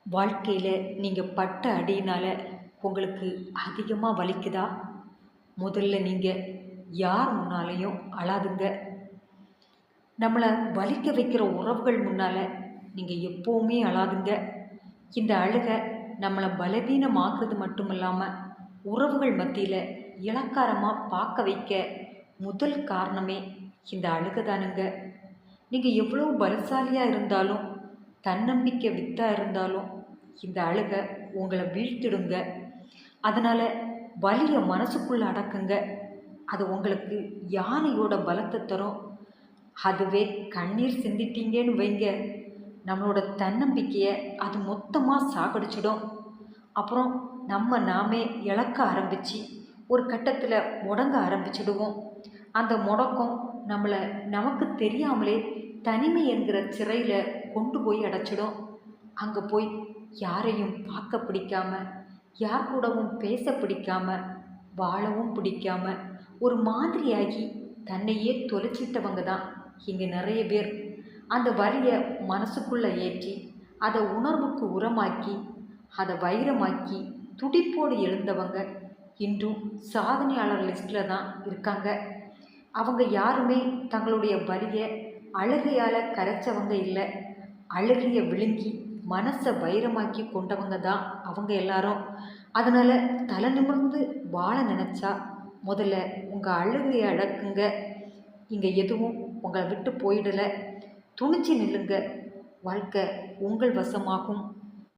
வாழ்க்கையில் நீங்கள் பட்ட அடியினால் உங்களுக்கு அதிகமாக வலிக்குதா? முதல்ல நீங்கள் யார் முன்னாலேயும் அழாதுங்க. நம்மளை வலிக்க வைக்கிற உறவுகள் முன்னால் நீங்கள் எப்போவுமே அழாதுங்க. இந்த அழுகை நம்மளை பலவீனமாக்குறது மட்டும் இல்லாமல் உறவுகள் மத்தியில் இளக்காரமாக பார்க்க வைக்க முதல் காரணமே இந்த அழுகை தானுங்க. நீங்கள் எவ்வளோ பலசாலியாக இருந்தாலும் தன்னம்பிக்கை வித்தாக இருந்தாலும் இந்த அழுகை உங்களை வீழ்த்திடுங்க. அதனால் வலியை மனசுக்குள்ளே அடக்குங்க. அது உங்களுக்கு யானையோட பலத்தை தரும். அதுவே கண்ணீர் சிந்திட்டீங்கன்னு வைங்க, நம்மளோட தன்னம்பிக்கையை அது மொத்தமாக சாகடிச்சிடும். அப்புறம் நாமே இழக்க ஆரம்பித்து ஒரு கட்டத்தில் முடங்க ஆரம்பிச்சிடுவோம். அந்த முடக்கம் நம்மளை நமக்கு தெரியாமலே தனிமை என்கிற சிறையில் கொண்டு போய் அடைச்சிடும். அங்கே போய் யாரையும் பார்க்க பிடிக்காம, யார் கூடவும் பேச பிடிக்காம, வாழவும் பிடிக்காம ஒரு மாதிரியாகி தன்னையே தொலைச்சிட்டவங்க தான் இங்கே நிறைய பேர். அந்த வலியை மனசுக்குள்ளே ஏற்றி அதை உணர்வுக்கு உரமாக்கி அதை வைரமாக்கி துடிப்போடு எழுந்தவங்க இன்றும் சாதனையாளர் லிஸ்டில் தான் இருக்காங்க. அவங்க யாருமே தங்களுடைய வலியை அழுகையால் கரைச்சவங்க இல்லை. அழுகையை விழுங்கி மனசை வைரமாக்கி கொண்டவங்க தான் அவங்க எல்லாரும். அதனால் தலை நிமிர்ந்து வாழ நினச்சா முதல்ல உங்கள் அழுகையை அடக்குங்க. இங்கே எதுவும் உங்களை விட்டு போயிடலை. துணிச்சு நில்லுங்க. வாழ்க்கை உங்கள் வசமாகும்.